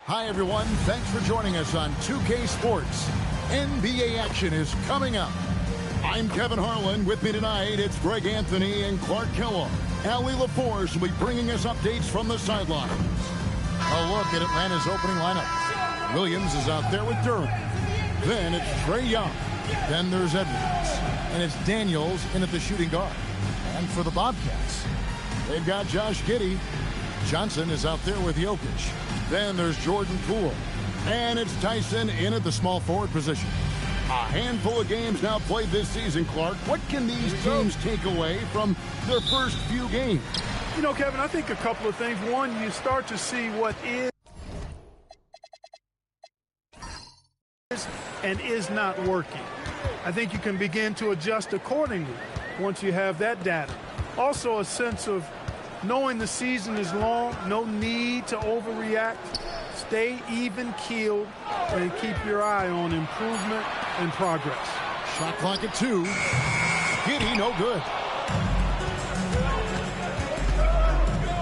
Hi, everyone. Thanks for joining us on 2K Sports. NBA action is coming up. I'm Kevin Harlan. With me tonight, it's Greg Anthony and Clark Kellogg. Allie LaForce will be bringing us updates from the sidelines. A look at Atlanta's opening lineup. Williams is out there with Duren. Then it's Trae Young. Then there's Edwards. And it's Daniels in at the shooting guard. And for the Bobcats, they've got Josh Giddey. Johnson is out there with Jokic. Then there's Jordan Poole. And it's Tyson in at the small forward position. A handful of games now played this season, Clark. What can these teams take away from their first few games? You know, Kevin, I think a couple of things. One, you start to see what is and is not working. I think you can begin to adjust accordingly once you have that data. Also, a sense of knowing the season is long, no need to overreact. Stay even-keeled and keep your eye on improvement and progress. Shot clock at 2. Giddey, no good.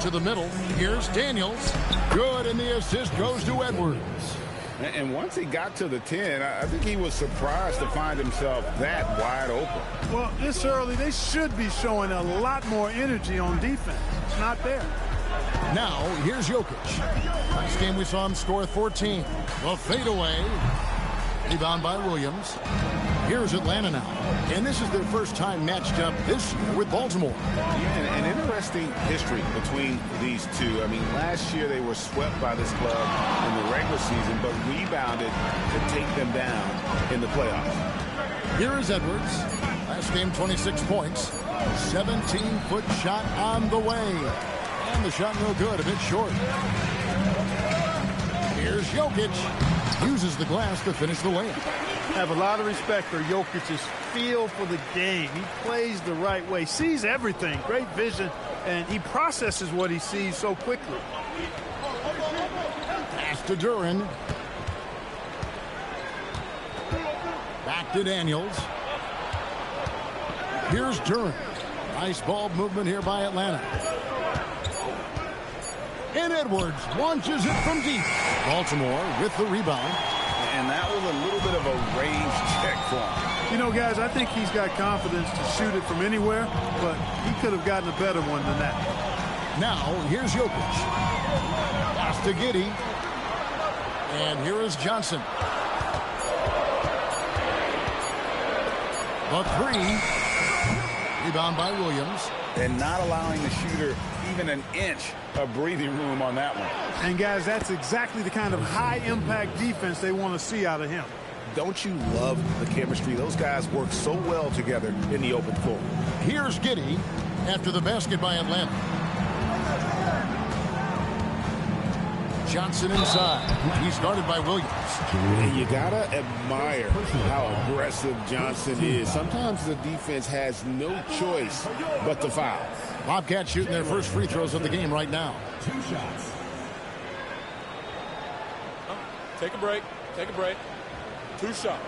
To the middle. Here's Daniels. Good, and the assist goes to Edwards. And once he got to the 10, I think he was surprised to find himself that wide open. Well, this early, they should be showing a lot more energy on defense. It's not there. Now, here's Jokic. Last game we saw him score 14. The fadeaway. Rebound by Williams. Here's Atlanta now. And this is their first time matched up this year with Baltimore. Yeah, an interesting history between these two. I mean, last year they were swept by this club in the regular season, but rebounded to take them down in the playoffs. Here is Edwards. Last game, 26 points. 17-foot shot on the way. And the shot no good, a bit short. Here's Jokic. Uses the glass to finish the layup. I have a lot of respect for Jokic's feel for the game. He plays the right way, sees everything, great vision, and he processes what he sees so quickly. Pass to Duren. Back to Daniels. Here's Duren. Nice ball movement here by Atlanta. And Edwards launches it from deep. Baltimore with the rebound. And that was a little bit of a range check for him. You know, guys, I think he's got confidence to shoot it from anywhere, but he could have gotten a better one than that. Now, here's Jokic. Pass to Giddey. And here is Johnson. The 3. Rebound by Williams. And not allowing the shooter even an inch of breathing room on that one. And, guys, that's exactly the kind of high-impact defense they want to see out of him. Don't you love the chemistry? Those guys work so well together in the open floor. Here's Giddey after the basket by Atlanta. Johnson inside. He started by Williams. And you gotta admire how aggressive Johnson is. Sometimes the defense has no choice but to foul. Bobcats shooting their first free throws of the game right now. 2 shots. Take a break. Take a break. 2 shots.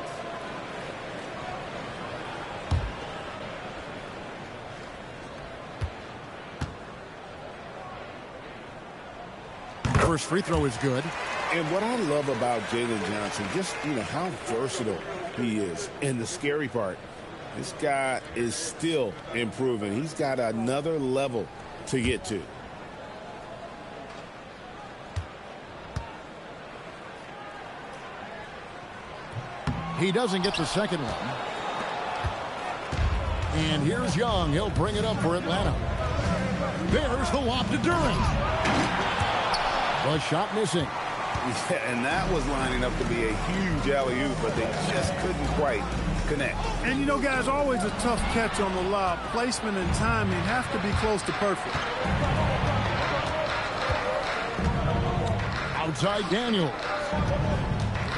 First free throw is good. And what I love about Jalen Johnson, just, how versatile he is. And the scary part, this guy is still improving. He's got another level to get to. He doesn't get the second one. And here's Young. He'll bring it up for Atlanta. There's the lob to Duren. The shot missing. Yeah, and that was lining up to be a huge alley-oop, but they just couldn't quite connect. And, guys, always a tough catch on the lob. Placement and timing have to be close to perfect. Outside Daniels.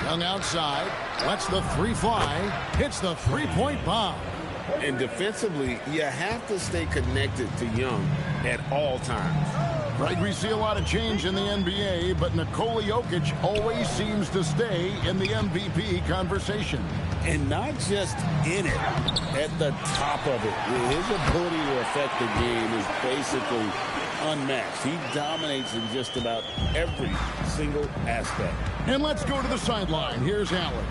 Young outside. Lets the 3 fly. Hits the 3-point bomb. And defensively, you have to stay connected to Young at all times. Right, we see a lot of change in the NBA, but Nikola Jokic always seems to stay in the MVP conversation. And not just in it, at the top of it. His ability to affect the game is basically unmatched. He dominates in just about every single aspect. And let's go to the sideline. Here's Allen.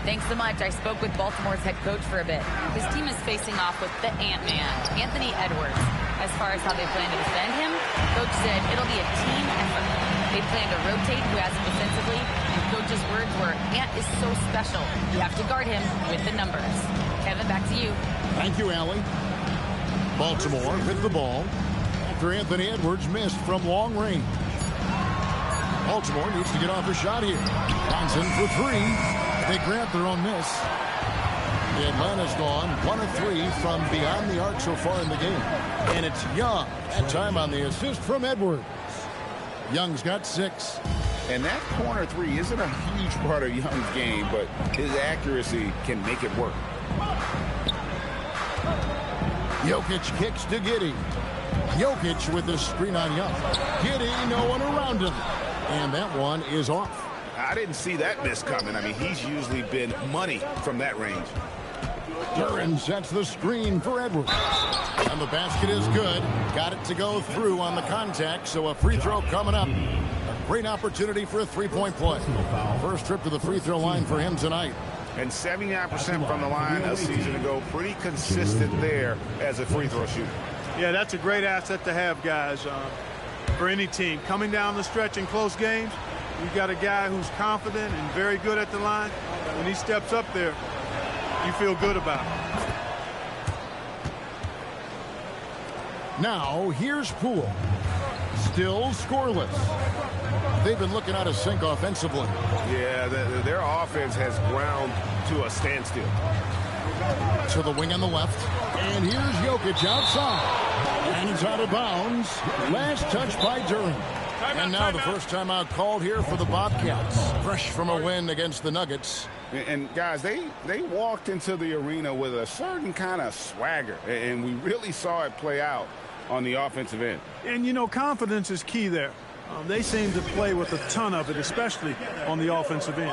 Thanks so much. I spoke with Baltimore's head coach for a bit. His team is facing off with the Ant-Man, Anthony Edwards. As far as how they plan to defend him, coach said it'll be a team effort. They plan to rotate who has him defensively, and coach's words were, Ant is so special. You have to guard him with the numbers. Kevin, back to you. Thank you, Allie. Baltimore with the ball after Anthony Edwards missed from long range. Baltimore needs to get off a shot here. Johnson for three. They grant their own miss. Atlanta's gone 1 of 3 from beyond the arc so far in the game. And it's Young. That time on the assist from Edwards. Young's got 6. And that corner three isn't a huge part of Young's game, but his accuracy can make it work. Jokic kicks to Giddey. Jokic with the screen on Young. Giddey, no one around him. And that one is off. I didn't see that miss coming. I mean, he's usually been money from that range. Duran sets the screen for Edwards. And the basket is good. Got it to go through on the contact, so a free throw coming up. A great opportunity for a three-point play. First trip to the free throw line for him tonight. And 79% from the line a season ago. Pretty consistent there as a free throw shooter. Yeah, that's a great asset to have, guys, for any team. Coming down the stretch in close games, you've got a guy who's confident and very good at the line. When he steps up there, you feel good about it. Now, here's Poole. Still scoreless. They've been looking out of sync offensively. Yeah, their offense has ground to a standstill. To the wing on the left. And here's Jokic outside. And he's out of bounds. Last touch by Duran. And now the first timeout called here for the Bobcats. Fresh from a win against the Nuggets. And guys, they walked into the arena with a certain kind of swagger. And we really saw it play out on the offensive end. And, you know, confidence is key there. They seem to play with a ton of it, especially on the offensive end.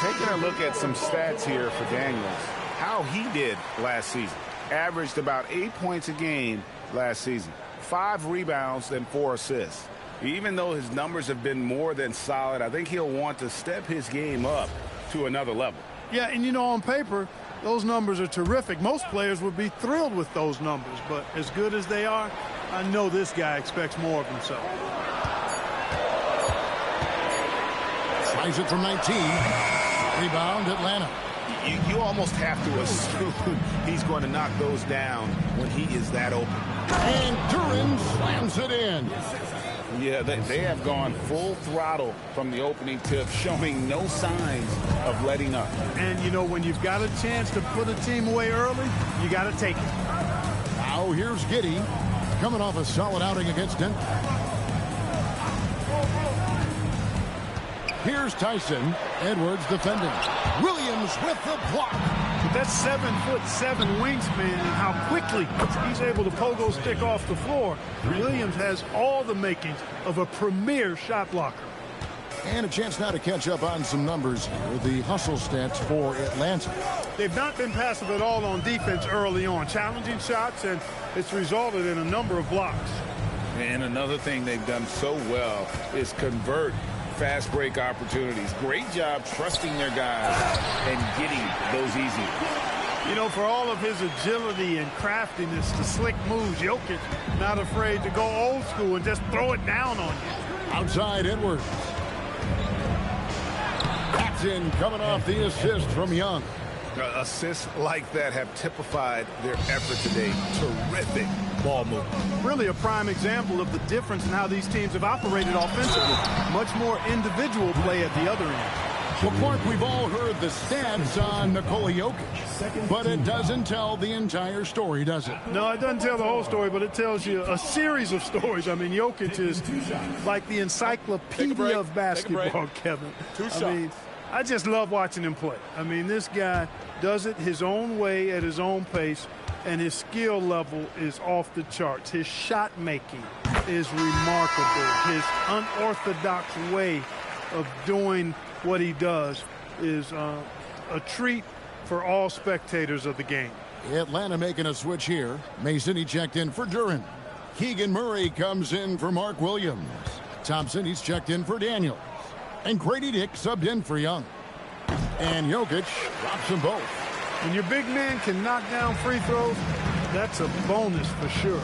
Taking a look at some stats here for Daniels, how he did last season. Averaged about 8 points a game last season. 5 rebounds and 4 assists. Even though his numbers have been more than solid, I think he'll want to step his game up to another level. Yeah, and you know, on paper, those numbers are terrific. Most players would be thrilled with those numbers, but as good as they are, I know this guy expects more of himself. Tries it from 19. Rebound, Atlanta. You almost have to assume he's going to knock those down when he is that open. And Duran slams it in. Yeah, they have gone full throttle from the opening tip, showing no signs of letting up. And, you know, when you've got a chance to put a team away early, you got to take it. Now here's Giddey, coming off a solid outing against Denver. Here's Tyson. Edwards defending. Williams with the block. But that's 7'7" wingspan, and how quickly he's able to pogo stick off the floor. Williams has all the makings of a premier shot blocker. And a chance now to catch up on some numbers here. The hustle stats for Atlanta. They've not been passive at all on defense early on. Challenging shots, and it's resulted in a number of blocks. And another thing they've done so well is convert fast break opportunities. Great job trusting their guys and getting those easy. You know, for all of his agility and craftiness, the slick moves, Jokic not afraid to go old school and just throw it down on you. Outside Edwards. That's in, coming off the assist from Young. Assists like that have typified their effort today. Terrific ball movement. Really a prime example of the difference in how these teams have operated offensively. Much more individual play at the other end. Well, Clark, we've all heard the stats on Nikola Jokic, but it doesn't tell the entire story, does it? No, it doesn't tell the whole story, but it tells you a series of stories. I mean, Jokic is like the encyclopedia of basketball, Kevin. I mean, I just love watching him play. I mean, this guy does it his own way at his own pace, and his skill level is off the charts. His shot making is remarkable. His unorthodox way of doing what he does is a treat for all spectators of the game. Atlanta making a switch here. Mason, he checked in for Duren. Keegan Murray comes in for Mark Williams. Thompson, he's checked in for Daniels. And Grady Dick subbed in for Young. And Jokic drops them both. When your big man can knock down free throws, that's a bonus for sure.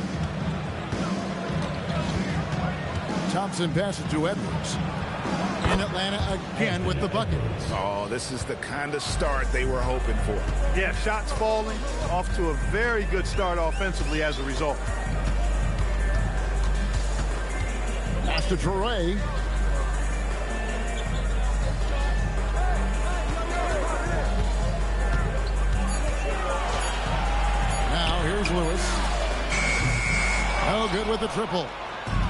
Thompson passes to Edwards. And Atlanta again with the bucket. Oh, this is the kind of start they were hoping for. Yeah, shots falling, off to a very good start offensively as a result. Pass to Toure. Now here's Lewis. Oh, good with the triple.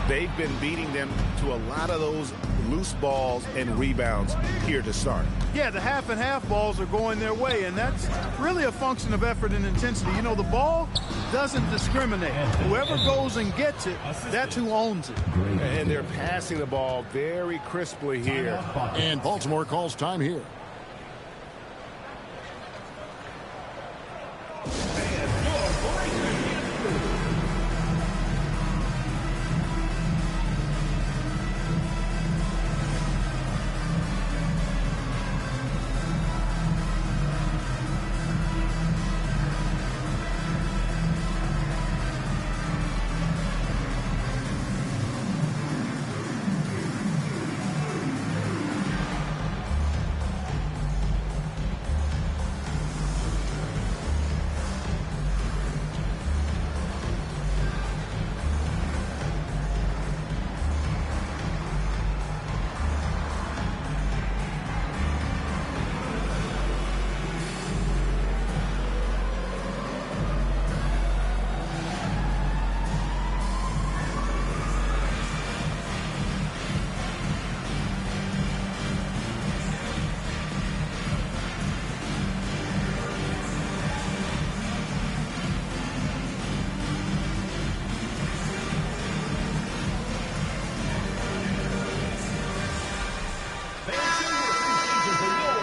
They've been beating them to a lot of those loose balls and rebounds here to start. Yeah, the half and half balls are going their way, and that's really a function of effort and intensity. You know, the ball doesn't discriminate. Whoever goes and gets it, that's who owns it. And they're passing the ball very crisply here. And Baltimore calls time here.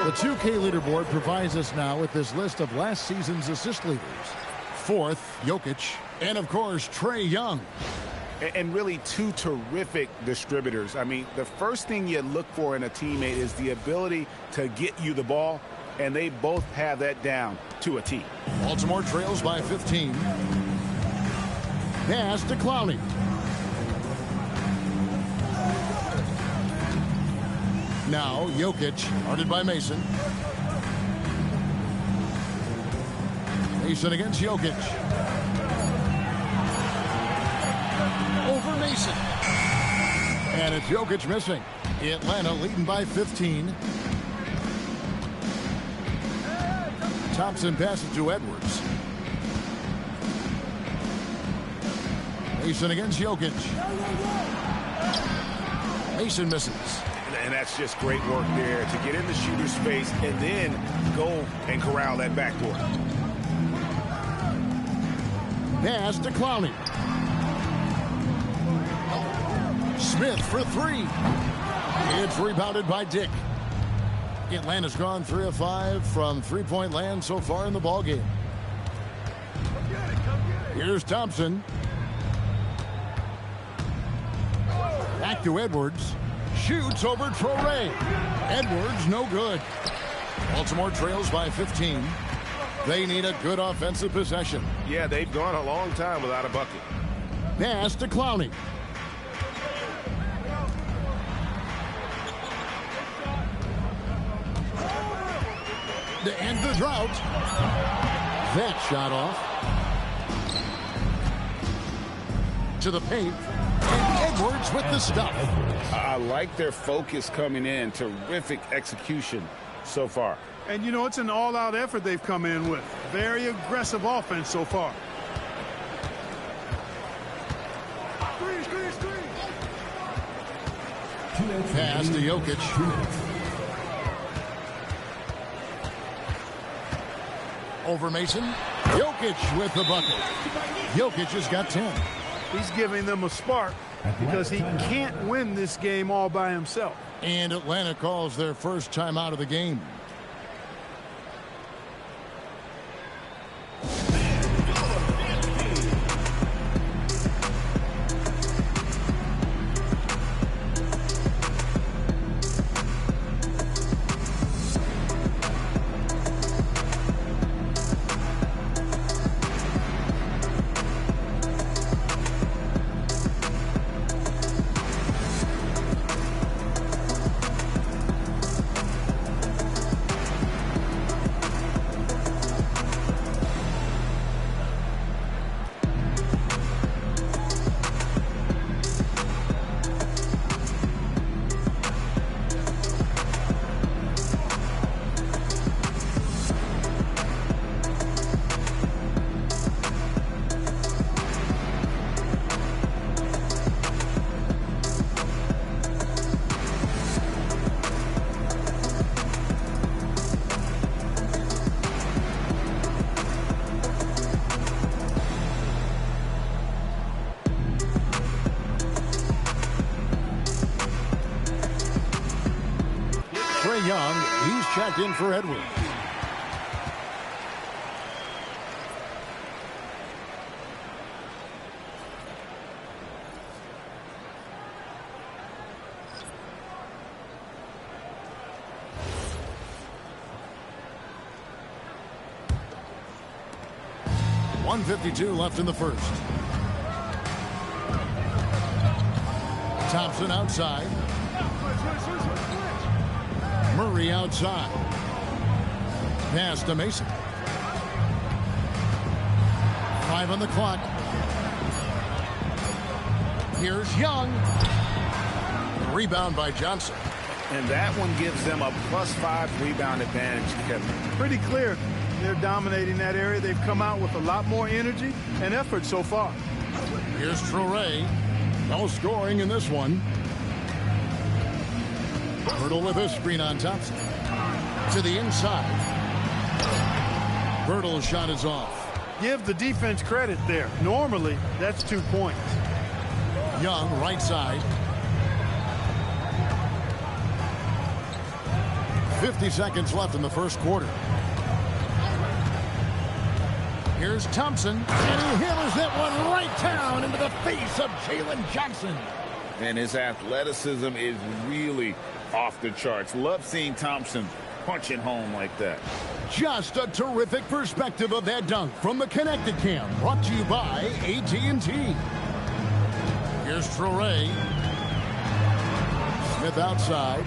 The 2K leaderboard provides us now with this list of last season's assist leaders. Fourth, Jokic, and of course, Trae Young. And really two terrific distributors. I mean, the first thing you look for in a teammate is the ability to get you the ball, and they both have that down to a T. Baltimore trails by 15. Pass to Clowney. Now Jokic, guarded by Mason. Mason against Jokic. Over Mason. And it's Jokic missing. Atlanta leading by 15. Thompson passes to Edwards. Mason against Jokic. Mason misses. And that's just great work there to get in the shooter's space and then go and corral that backboard. Pass to Clowney. Smith for three. It's rebounded by Dick. Atlanta's gone 3 of 5 from three-point land so far in the ballgame. Here's Thompson. Back to Edwards. Shoots over Traore. Edwards, no good. Baltimore trails by 15. They need a good offensive possession. Yeah, they've gone a long time without a bucket. Pass to Clowney. To end the drought. That shot off. To the paint. And Edwards with the stuff. I like their focus coming in. Terrific execution so far. And, you know, it's an all-out effort they've come in with. Very aggressive offense so far. Pass to Jokic. Over Mason. Jokic with the bucket. Jokic has got 10. He's giving them a spark because he can't win this game all by himself. And Atlanta calls their first time out of the game. Young, he's checked in for Edwards. .152 left in the first. Thompson outside. Murray outside. Pass to Mason. 5 on the clock. Here's Young. Rebound by Johnson. And that one gives them a +5 rebound advantage, Kevin. Pretty clear. They're dominating that area. They've come out with a lot more energy and effort so far. Here's Traore. No scoring in this one. Birtle with a screen on Thompson. To the inside. Birtle's shot is off. Give the defense credit there. Normally, that's 2 points. Young, right side. 50 seconds left in the first quarter. Here's Thompson. And he hammers that one right down into the face of Jalen Johnson. And his athleticism is really off the charts. Love seeing Thompson punching home like that. Just a terrific perspective of that dunk from the Connected Cam, brought to you by AT&T. Here's Traore. Smith outside.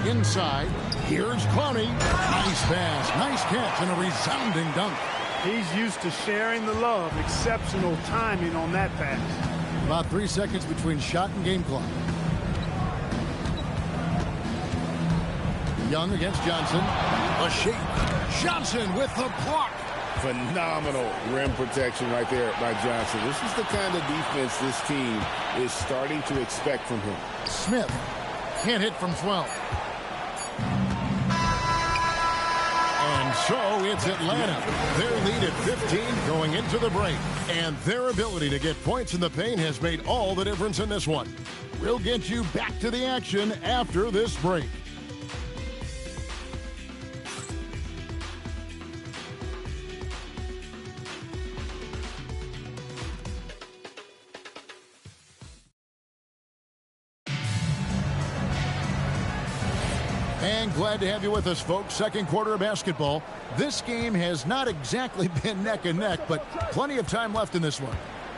Inside. Here's Clowney. Nice pass, nice catch, and a resounding dunk. He's used to sharing the love. Exceptional timing on that pass. About 3 seconds between shot and game clock. Young against Johnson. A shake. Johnson with the block. Phenomenal rim protection right there by Johnson. This is the kind of defense this team is starting to expect from him. Smith can't hit from 12. And so it's Atlanta. Their lead at 15 going into the break. And their ability to get points in the paint has made all the difference in this one. We'll get you back to the action after this break. And glad to have you with us, folks. Second quarter of basketball. This game has not exactly been neck and neck, but plenty of time left in this one.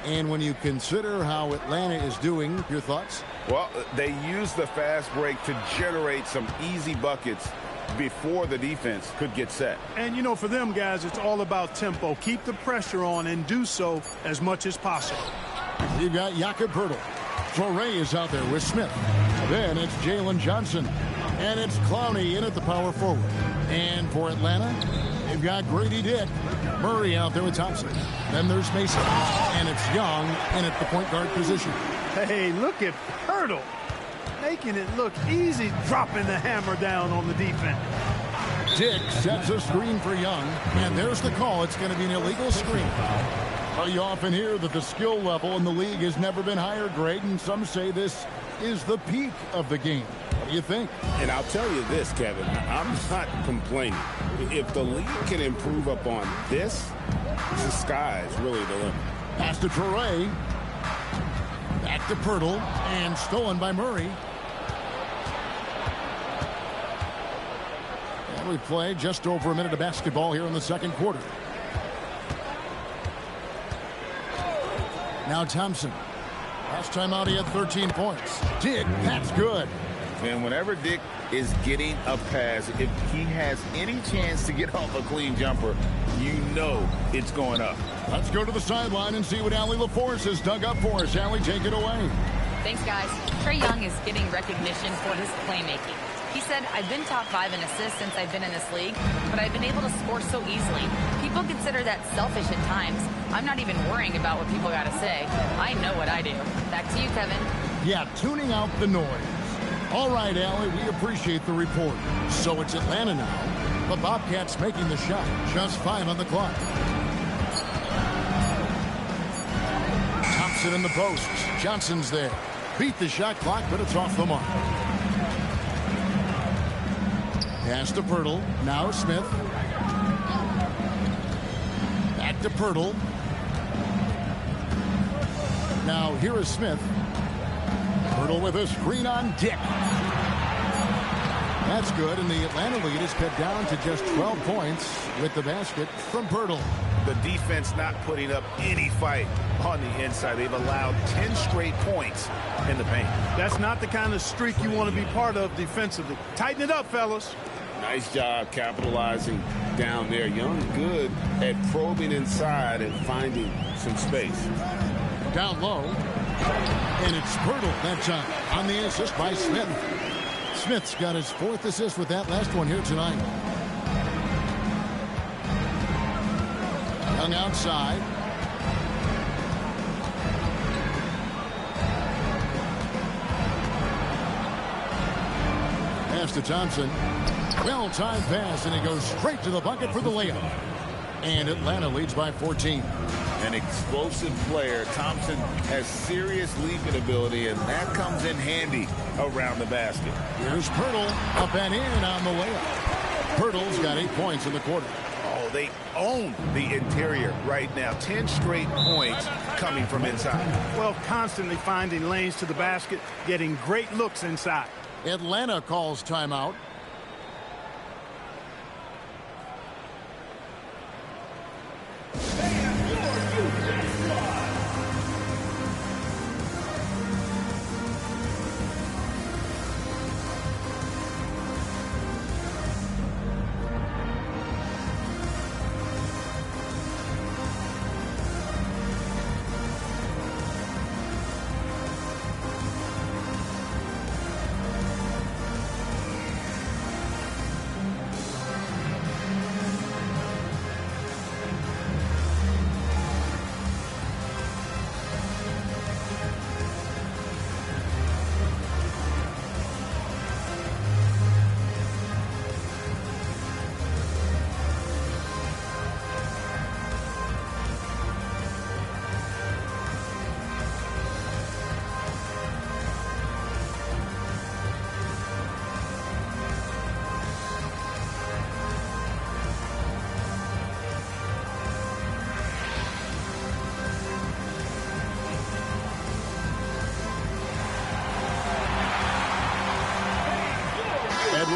And when you consider how Atlanta is doing, your thoughts? Well, they use the fast break to generate some easy buckets before the defense could get set. And, you know, for them guys, it's all about tempo. Keep the pressure on and do so as much as possible. You've got Jakob Poeltl. Torrey is out there with Smith. Then it's Jalen Johnson. And it's Clowney in at the power forward. And for Atlanta, they've got Grady Dick. Murray out there with Thompson. Then there's Mason. And it's Young in at the point guard position. Hey, look at Poeltl. Making it look easy, dropping the hammer down on the defense. Dick sets a screen for Young. And there's the call. It's going to be an illegal screen. Well, you often hear that the skill level in the league has never been higher, Greg, and some say this is the peak of the game. What do you think? And I'll tell you this, Kevin, I'm not complaining. If the league can improve upon this, the sky is really the limit. Pass to Torrey. Back to Poeltl, and stolen by Murray. And we play just over a minute of basketball here in the second quarter. Now Thompson. Last time out he had 13 points. Dick, that's good. And whenever Dick is getting a pass, if he has any chance to get off a clean jumper, you know it's going up. Let's go to the sideline and see what Allie LaForce has dug up for us. Allie, take it away. Thanks, guys. Trae Young is getting recognition for his playmaking. He said, I've been top 5 in assists since I've been in this league, but I've been able to score so easily. People consider that selfish at times. I'm not even worrying about what people got to say. I know what I do. Back to you, Kevin. Yeah, tuning out the noise. All right, Allie, we appreciate the report. So it's Atlanta now. The Bobcats making the shot. Just 5 on the clock. Thompson in the post. Johnson's there. Beat the shot clock, but it's off the mark. Pass to Poeltl. Now Smith. Back to Poeltl. Now here is Smith. Poeltl with a screen on Dick. That's good, and the Atlanta lead is cut down to just 12 points with the basket from Poeltl. The defense not putting up any fight on the inside. They've allowed 10 straight points in the paint. That's not the kind of streak you want to be part of defensively. Tighten it up, fellas. Nice job capitalizing down there. Young good at probing inside and finding some space. Down low. And it's Poeltl that time on the assist by Smith. Smith's got his 4th assist with that last one here tonight. Young outside. Pass to Thompson. Well-timed pass, and he goes straight to the bucket for the layup. And Atlanta leads by 14. An explosive player. Thompson has serious leaping ability, and that comes in handy around the basket. Here's Poeltl up and in on the layup. Poeltl's got 8 points in the quarter. Oh, they own the interior right now. 10 straight points coming from inside. Well, constantly finding lanes to the basket, getting great looks inside. Atlanta calls timeout.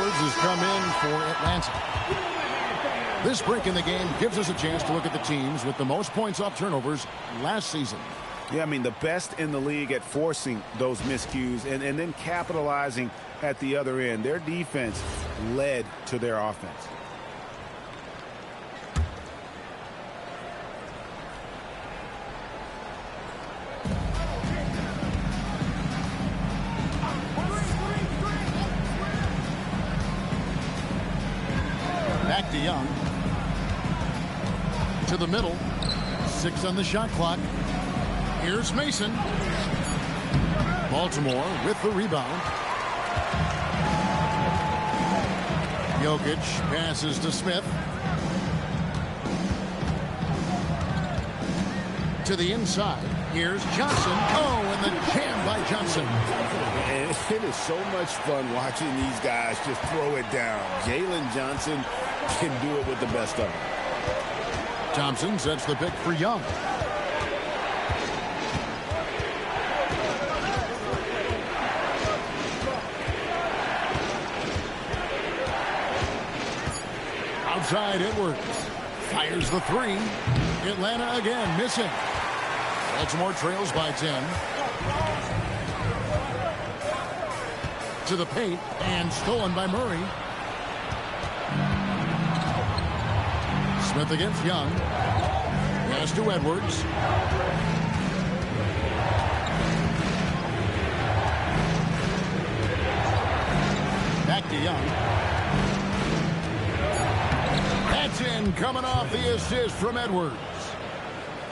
Edwards has come in for Atlanta. This break in the game gives us a chance to look at the teams with the most points off turnovers last season. Yeah, I mean, the best in the league at forcing those miscues and then capitalizing at the other end. Their defense led to their offense. Back to Young. To the middle. 6 on the shot clock. Here's Mason. Baltimore with the rebound. Jokic passes to Smith. To the inside. Here's Johnson. Oh, and the jam by Johnson. And it is so much fun watching these guys just throw it down. Jalen Johnson can do it with the best of them. Thompson sets the pick for Young. Outside Edwards. Fires the three. Atlanta again missing. Baltimore trails by 10. To the paint and stolen by Murray. Smith against Young. Pass to Edwards. Back to Young. That's in, coming off the assist from Edwards.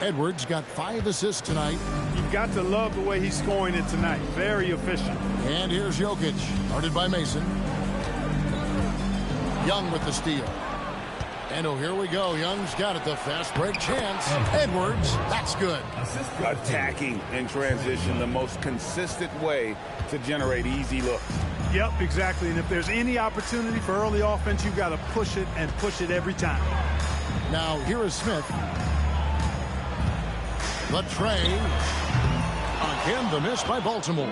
Edwards got 5 assists tonight. You've got to love the way he's scoring it tonight. Very efficient. And here's Jokic, guarded by Mason. Young with the steal. And oh, here we go. Young's got it. The fast break chance. Edwards, that's good. Attacking in transition, the most consistent way to generate easy looks. Yep, exactly. And if there's any opportunity for early offense, you've got to push it and push it every time. Now, here is Smith. The tray. Again, the miss by Baltimore.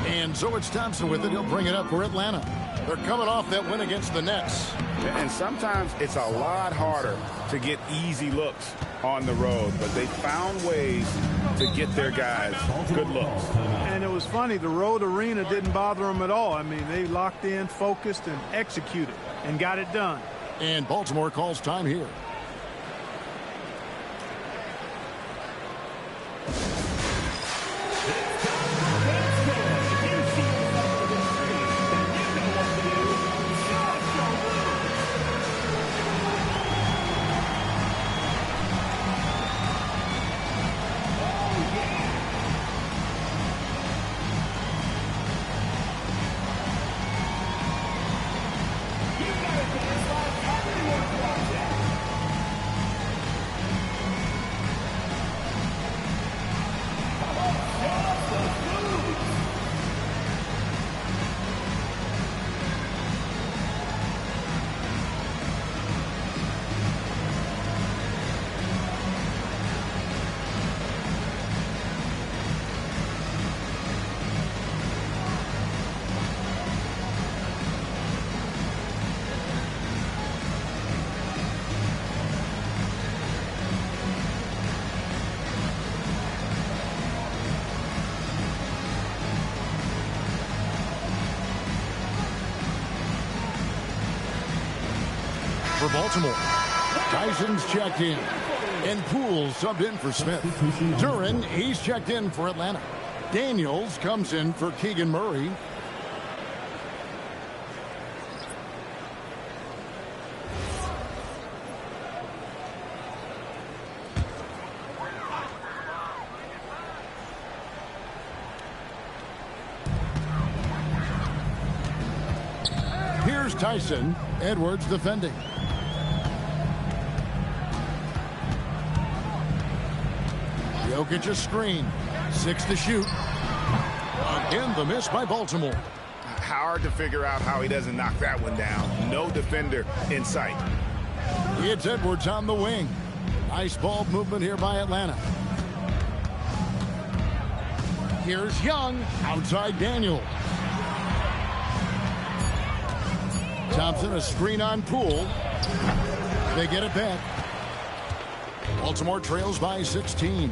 And so it's Thompson with it. He'll bring it up for Atlanta. They're coming off that win against the Nets. And sometimes it's a lot harder to get easy looks on the road, but they found ways to get their guys good looks. And it was funny, the road arena didn't bother them at all. I mean, they locked in, focused, and executed, and got it done. And Baltimore calls time here. For Baltimore, Tyson's checked in, and Poole subbed in for Smith. Duran, he's checked in for Atlanta. Daniels comes in for Keegan Murray. Here's Tyson. Edwards defending. Jokic a screen. 6 to shoot. Again, the miss by Baltimore. Hard to figure out how he doesn't knock that one down. No defender in sight. It's Edwards on the wing. Nice ball movement here by Atlanta. Here's Young outside Daniels. Thompson, a screen on Poole. They get it back. Baltimore trails by 16.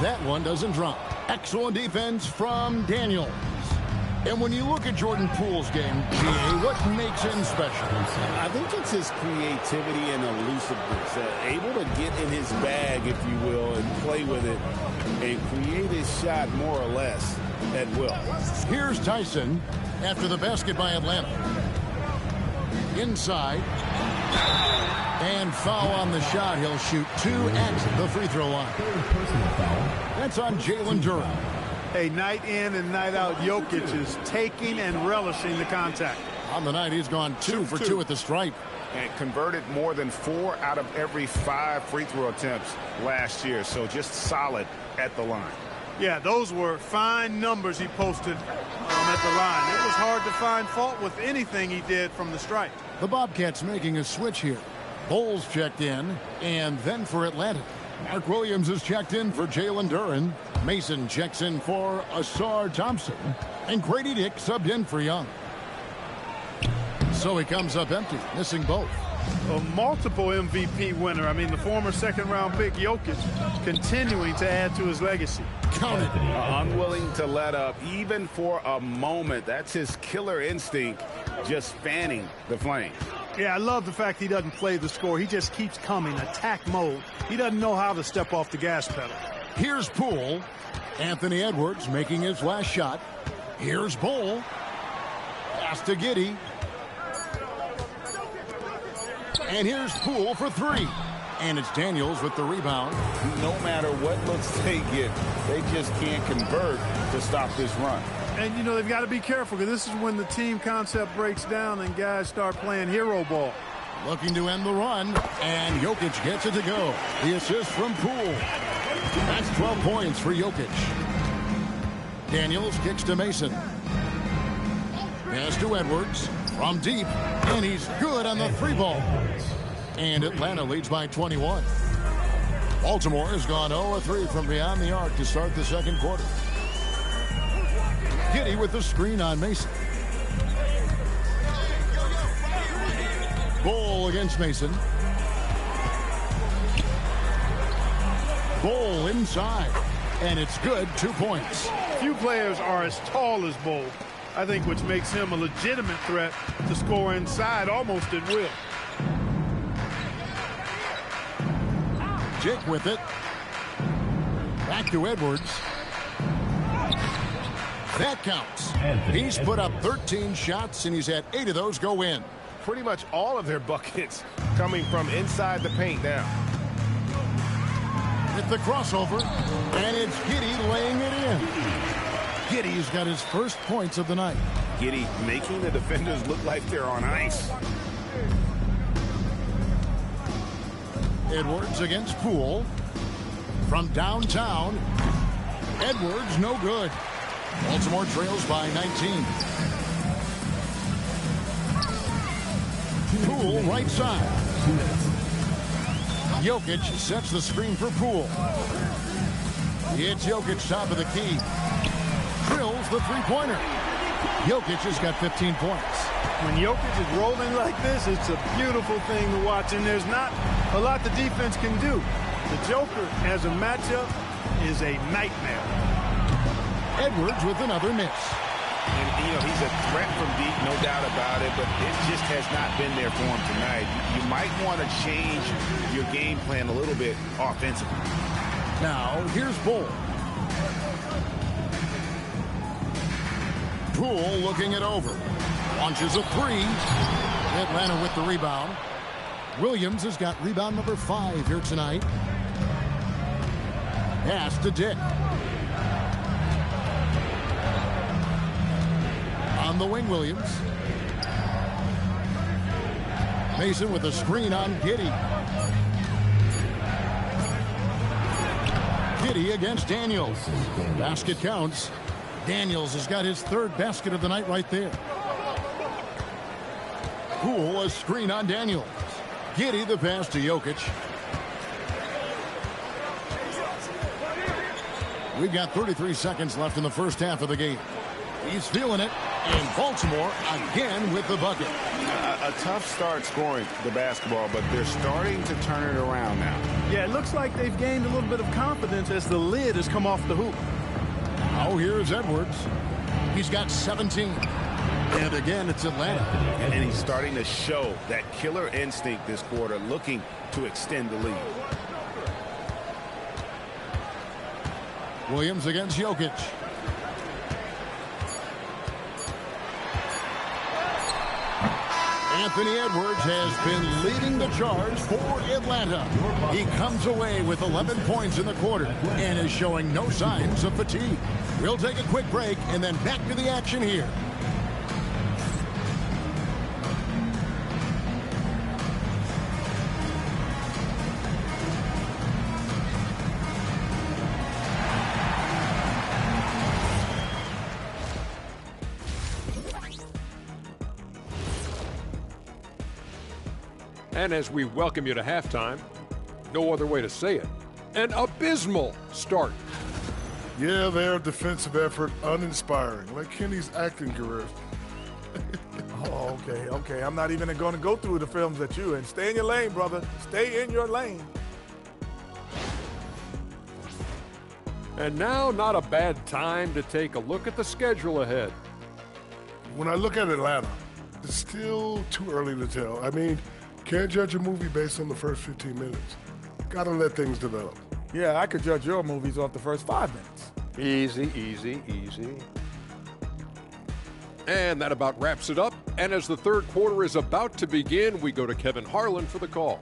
That one doesn't drop. Excellent defense from Daniels. And when you look at Jordan Poole's game, G.A., what makes him special? I think it's his creativity and elusiveness. Able to get in his bag, if you will, and play with it and create his shot more or less at will. Here's Tyson after the basket by Atlanta. Inside. And foul on the shot. He'll shoot 2 at the free throw line. That's on Jalen Duren. Hey, night in and night out, Jokic is taking and relishing the contact. On the night, he's gone 2 for 2 at the stripe. And converted more than 4 out of every 5 free throw attempts last year. So just solid at the line. Yeah, those were fine numbers he posted at the line. It was hard to find fault with anything he did from the stripe. The Bobcats making a switch here. Bowles checked in, and then for Atlanta. Mark Williams is checked in for Jalen Duren. Mason checks in for Asar Thompson. And Grady Dick subbed in for Young. So he comes up empty, missing both. A multiple MVP winner. I mean, the former second-round pick Jokic continuing to add to his legacy. Count it. Unwilling to let up even for a moment. That's his killer instinct, just fanning the flame. Yeah, I love the fact he doesn't play the score. He just keeps coming, attack mode. He doesn't know how to step off the gas pedal. Here's Poole. Anthony Edwards making his last shot. Here's Bull. Pass to Giddey. And here's Poole for 3. And it's Daniels with the rebound. No matter what looks they get, they just can't convert to stop this run. And, you know, they've got to be careful because this is when the team concept breaks down and guys start playing hero ball. Looking to end the run, and Jokic gets it to go. The assist from Poole. That's 12 points for Jokic. Daniels kicks to Mason. Pass to Edwards from deep, and he's good on the 3 ball. And Atlanta leads by 21. Baltimore has gone 0-3 from beyond the arc to start the second quarter. Giddey with the screen on Mason. Bull against Mason. Bull inside. And it's good, 2 points. Few players are as tall as Bull, I think, which makes him a legitimate threat to score inside almost at will. Jake with it. Back to Edwards. That counts. He's put up 13 shots, and he's had 8 of those go in. Pretty much all of their buckets coming from inside the paint now. With the crossover, and it's Giddey laying it in. Giddey's got his first points of the night. Giddey making the defenders look like they're on ice. Edwards against Poole. From downtown, Edwards no good. Baltimore trails by 19. Poole right side. Jokic sets the screen for Poole. It's Jokic top of the key. Drills the 3-pointer. Jokic has got 15 points. When Jokic is rolling like this, it's a beautiful thing to watch, and there's not a lot the defense can do. The Joker as a matchup is a nightmare. Edwards with another miss. And, you know, he's a threat from deep, no doubt about it, but it just has not been there for him tonight. You might want to change your game plan a little bit offensively. Now, here's Bull. Poole looking it over. Launches a 3. Atlanta with the rebound. Williams has got rebound number 5 here tonight. Pass to Dick. On the wing, Williams. Mason with a screen on Giddey. Giddey against Daniels. Basket counts. Daniels has got his 3rd basket of the night right there. Poole a screen on Daniels. Giddey the pass to Jokic. We've got 33 seconds left in the first half of the game. He's feeling it, and Baltimore again with the bucket. A tough start scoring the basketball, but they're starting to turn it around now. Yeah, it looks like they've gained a little bit of confidence as the lid has come off the hoop. Now here's Edwards. He's got 17. And again, it's Atlanta. And he's starting to show that killer instinct this quarter, looking to extend the lead. Williams against Jokic. Anthony Edwards has been leading the charge for Atlanta. He comes away with 11 points in the quarter and is showing no signs of fatigue. We'll take a quick break and then back to the action here. And as we welcome you to halftime, no other way to say it, an abysmal start. Yeah, their defensive effort uninspiring, like Kenny's acting career. Oh, okay. I'm not even going to go through the films that you in. Stay in your lane, brother. Stay in your lane. And now, not a bad time to take a look at the schedule ahead. When I look at Atlanta, it's still too early to tell. I mean, can't judge a movie based on the first 15 minutes. Got to let things develop. Yeah, I could judge your movies off the first 5 minutes. Easy, easy, easy. And that about wraps it up. And as the third quarter is about to begin, we go to Kevin Harlan for the call.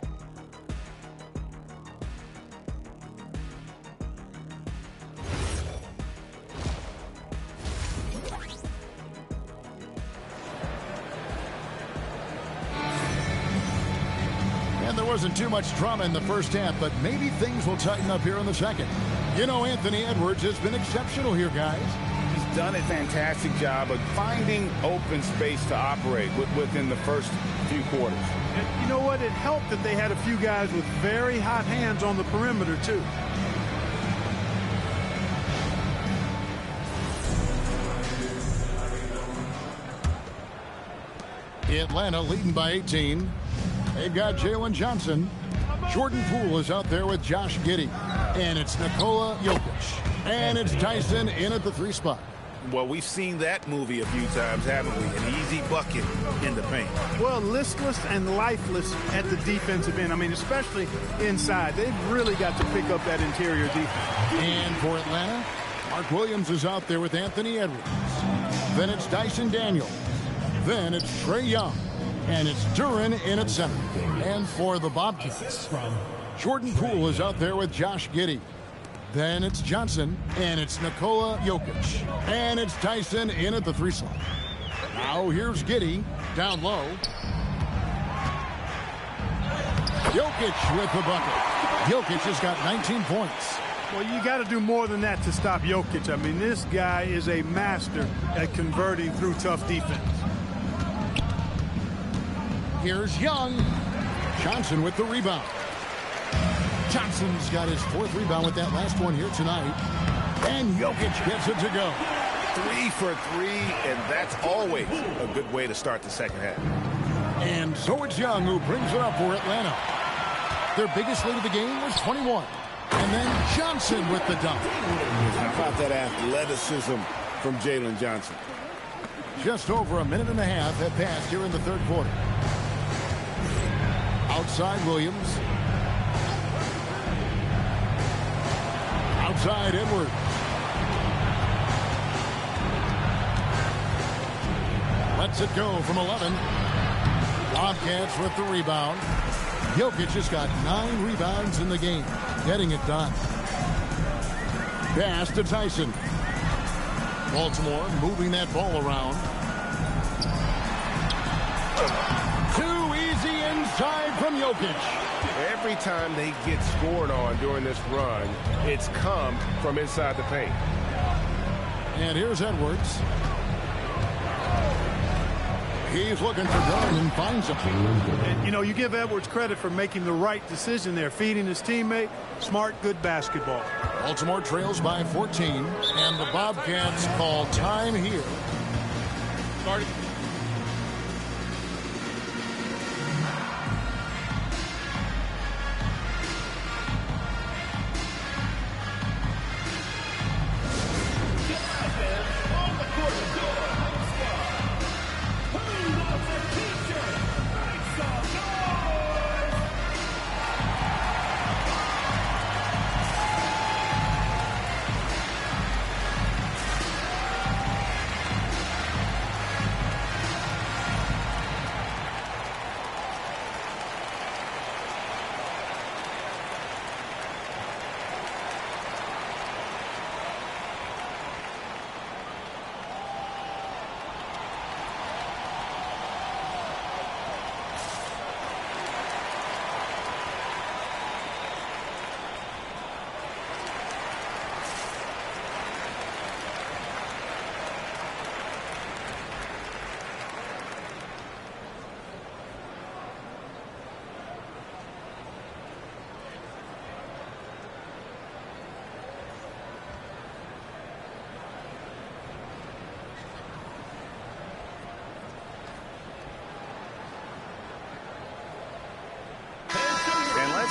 Wasn't too much drama in the first half, but maybe things will tighten up here in the second. You know, Anthony Edwards has been exceptional here, guys. He's done a fantastic job of finding open space to operate within the first few quarters. And you know what? It helped that they had a few guys with very hot hands on the perimeter, too. Atlanta leading by 18. They've got Jalen Johnson. Jordan Poole is out there with Josh Giddey. And it's Nikola Jokic. And it's Tyson in at the 3 spot. Well, we've seen that movie a few times, haven't we? An easy bucket in the paint. Well, listless and lifeless at the defensive end. I mean, especially inside. They've really got to pick up that interior defense. And for Atlanta, Mark Williams is out there with Anthony Edwards. Then it's Dyson Daniel. Then it's Trae Young. And it's Duren in at center. And for the Bobcats, Jordan Poole is out there with Josh Giddey. Then it's Johnson, and it's Nikola Jokic. And it's Tyson in at the 3 slot. Now here's Giddey down low. Jokic with the bucket. Jokic has got 19 points. Well, you got to do more than that to stop Jokic. I mean, this guy is a master at converting through tough defense. Here's Young. Johnson with the rebound. Johnson's got his 4th rebound with that last one here tonight. And Jokic gets it to go. 3 for 3, and that's always a good way to start the second half. And so it's Young who brings it up for Atlanta. Their biggest lead of the game was 21. And then Johnson with the dunk. How about that athleticism from Jalen Johnson? Just over a minute and a half have passed here in the third quarter. Outside Williams. Outside Edwards. Lets it go from 11. Bobcats with the rebound. Jokic has got 9 rebounds in the game. Getting it done. Pass to Tyson. Baltimore moving that ball around. Too easy inside from Jokic. Every time they get scored on during this run, it's come from inside the paint. And here's Edwards. He's looking for Durham and finds him. And, you know, you give Edwards credit for making the right decision there, feeding his teammate. Smart, good basketball. Baltimore trails by 14, and the Bobcats call time here. Starting.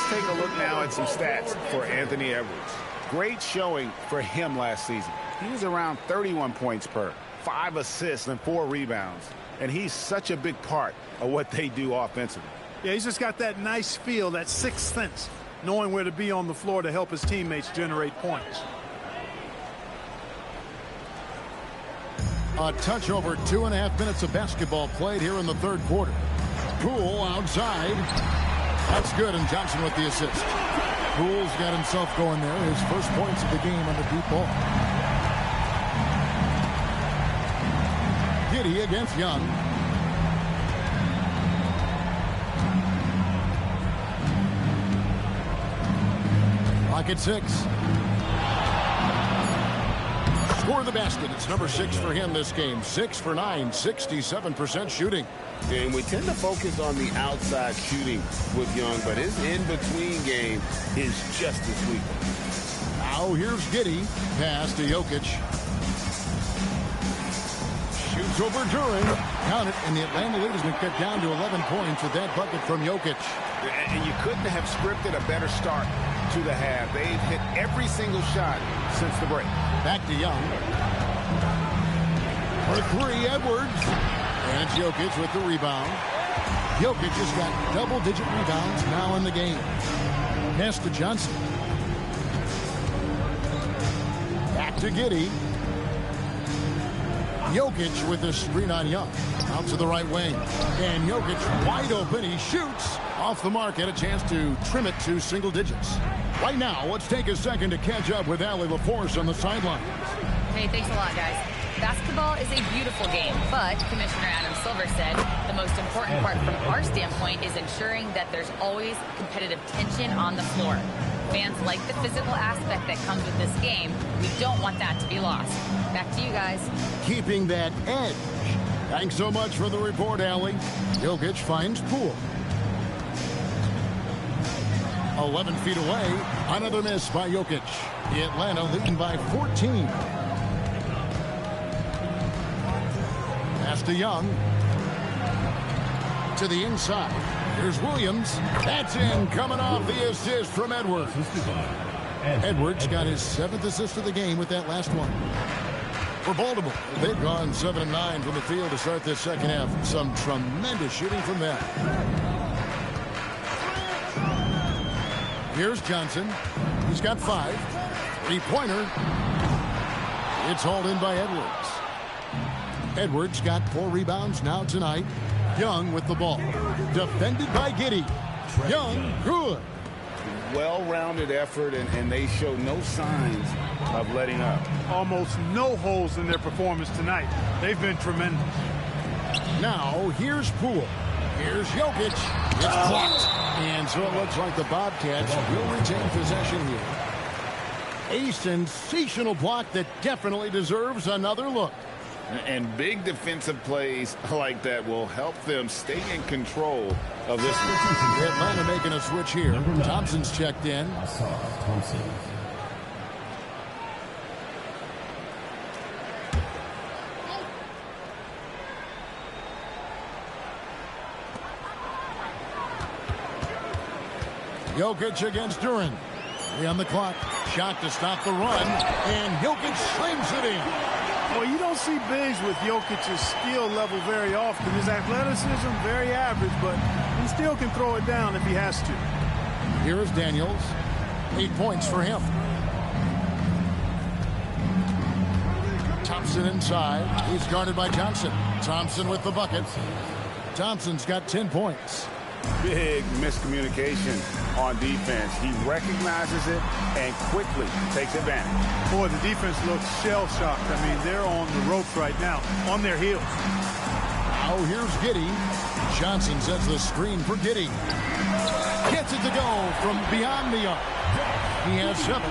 Take a look now at some stats for Anthony Edwards. Great showing for him last season. He was around 31 points per, 5 assists and 4 rebounds. And he's such a big part of what they do offensively. Yeah, he's just got that nice feel, that sixth sense, knowing where to be on the floor to help his teammates generate points. A touch over 2.5 minutes of basketball played here in the third quarter. Poole outside. That's good, and Johnson with the assist. Poole's got himself going there. His first points of the game on the deep ball. Giddey against Young. Clock at 6. Score the basket. It's number 6 for him this game. 6 for 9, 67% shooting. And we tend to focus on the outside shooting with Young, but his in-between game is just as weak. Now here's Giddey. Pass to Jokic. Shoots over Durant. Count it, and the Atlanta lead has been cut down to 11 points with that bucket from Jokic. And you couldn't have scripted a better start to the half. They've hit every single shot since the break. Back to Young. For 3, Edwards. And it's Jokic with the rebound. Jokic has got double-digit rebounds now in the game. Pass to Johnson. Back to Giddey. Jokic with the screen on Young. Out to the right wing. And Jokic wide open. He shoots off the mark. Had a chance to trim it to single digits. Right now, let's take a second to catch up with Allie LaForce on the sideline. Hey, thanks a lot, guys. Basketball is a beautiful game, but Commissioner Adam Silver said the most important part from our standpoint is ensuring that there's always competitive tension on the floor. Fans like the physical aspect that comes with this game. We don't want that to be lost. Back to you guys. Keeping that edge. Thanks so much for the report, Allie. Jokic finds Poole. 11 feet away. Another miss by Jokic. Atlanta leading by 14. Pass to Young. To the inside. Here's Williams. That's in. Coming off the assist from Edwards. Edwards got his 7th assist of the game with that last one. For Baltimore, they've gone 7 of 9 from the field to start this second half. Some tremendous shooting from them. Here's Johnson. He's got 5. 3-pointer. It's hauled in by Edwards. Edwards got 4 rebounds now tonight. Young with the ball. Defended by Giddey. Young, good. Well-rounded effort, and they show no signs of letting up. Almost no holes in their performance tonight. They've been tremendous. Now, here's Poole. Here's Jokic. It's blocked. And so it looks like the Bobcats will retain possession here. A sensational block that definitely deserves another look. And big defensive plays like that will help them stay in control of this one. Atlanta making a switch here. Thompson's checked in. Thompson. Jokic against Duran. 3 on the clock. Shot to stop the run. And Jokic slings it in. Well, you don't see bigs with Jokic's skill level very often. His athleticism, very average, but he still can throw it down if he has to. Here is Daniels. 8 points for him. Thompson inside. He's guarded by Johnson. Thompson with the bucket. Thompson's got 10 points. Big miscommunication on defense. He recognizes it and quickly takes advantage. Boy, the defense looks shell-shocked. I mean, they're on the ropes right now, on their heels. Now here's Giddey. Johnson sets the screen for Giddey. Gets it to go from beyond the arc. He has 7.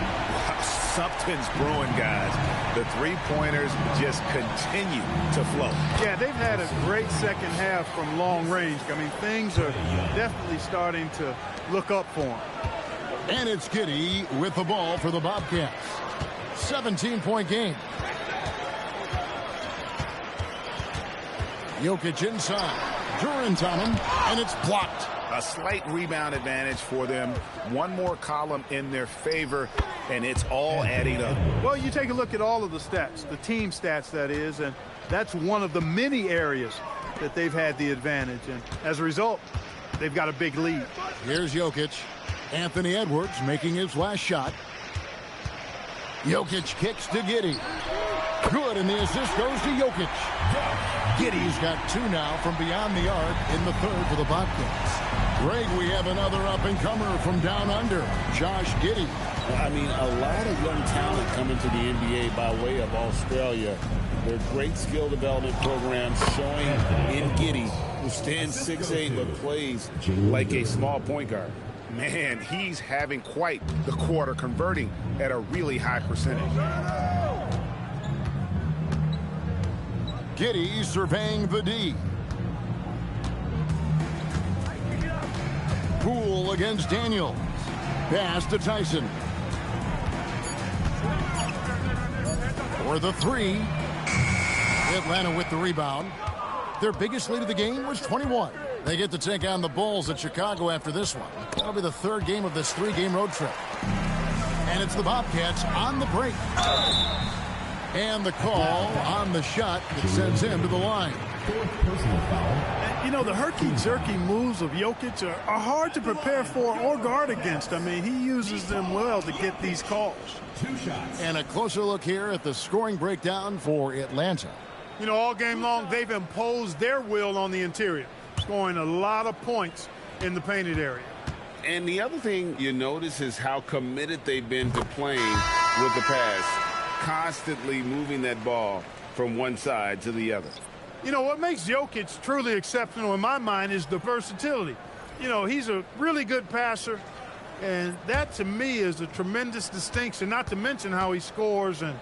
Something's brewing, guys. The three-pointers just continue to flow. Yeah, they've had a great second half from long range. I mean, things are definitely starting to look up for him. And it's Giddey with the ball for the Bobcats. 17-point game. Jokic inside. Durant on him, and it's blocked. A slight rebound advantage for them. One more column in their favor, and it's all adding up. Well, you take a look at all of the stats, the team stats, that is, and that's one of the many areas that they've had the advantage. And as a result, they've got a big lead. Here's Jokic. Anthony Edwards making his last shot. Jokic kicks to Giddey. Good, and the assist goes to Jokic. Giddey's got 2 now from beyond the arc in the third for the Bobcats. Greg, we have another up-and-comer from down under, Josh Giddey. I mean, a lot of young talent coming to the NBA by way of Australia. Their great skill development programs showing in Giddey, who stands 6'8", but plays like a small point guard. Man, he's having quite the quarter, converting at a really high percentage. Giddey surveying the D. Poole against Daniels. Pass to Tyson. For the 3. Atlanta with the rebound. Their biggest lead of the game was 21. They get to take on the Bulls at Chicago after this one. That'll be the 3rd game of this 3-game road trip. And it's the Bobcats on the break. And the call on the shot that sends him to the line. And, you know, the herky-jerky moves of Jokic are hard to prepare for or guard against. I mean, he uses them well to get these calls. 2 shots. And a closer look here at the scoring breakdown for Atlanta. You know, all game long, they've imposed their will on the interior, scoring a lot of points in the painted area. And the other thing you notice is how committed they've been to playing with the pass. Constantly moving that ball from one side to the other. You know, what makes Jokic truly exceptional in my mind is the versatility. You know, he's a really good passer, and that to me is a tremendous distinction, not to mention how he scores and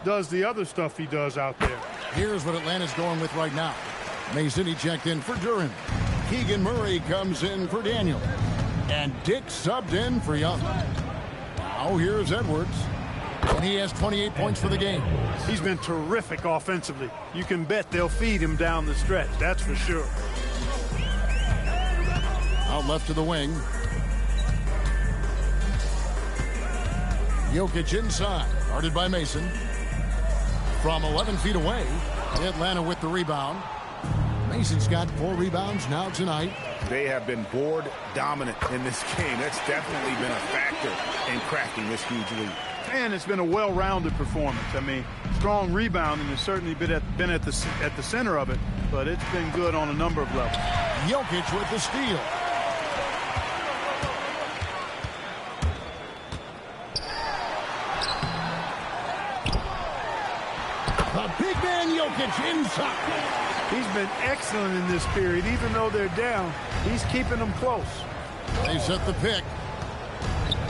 does the other stuff he does out there. Here's what Atlanta's going with right now. Mason, he checked in for Duran. Keegan Murray comes in for Daniel. And Dick subbed in for Young. Now here's Edwards. And he has 28 points for the game. He's been terrific offensively. You can bet they'll feed him down the stretch, that's for sure. Out left to the wing. Jokic inside, guarded by Mason. From 11 feet away, Atlanta with the rebound. Mason's got 4 rebounds now tonight. They have been board dominant in this game. That's definitely been a factor in cracking this huge lead. And it's been a well-rounded performance. I mean, strong rebounding has certainly been at the center of it, but it's been good on a number of levels. Jokic with the steal. The big man Jokic inside. He's been excellent in this period. Even though they're down, he's keeping them close. They set the pick.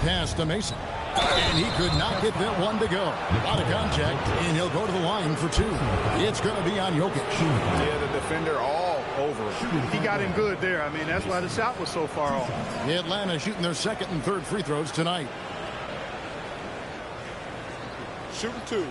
Pass to Mason. And he could not get that one to go. A lot of contact, and he'll go to the line for 2. It's going to be on Jokic. Yeah, the defender all over. He got him good there. I mean, that's why the shot was so far off. Atlanta shooting their second and third free throws tonight. Shooting 2.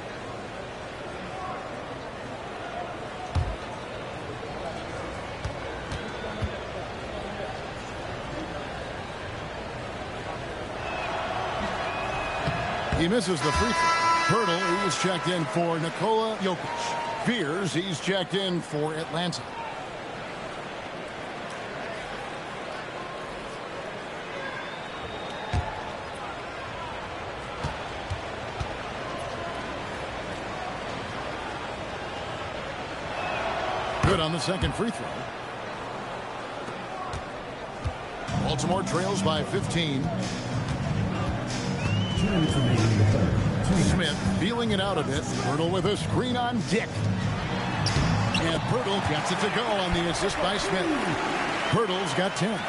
He misses the free throw. Hurdle, he's checked in for Nikola Jokic. Fears, he's checked in for Atlanta. Good on the second free throw. Baltimore trails by 15. Smith feeling it out a bit. Pirtle with a screen on Dick. And Pirtle gets it to go on the assist by Smith. Pirtle's got 10.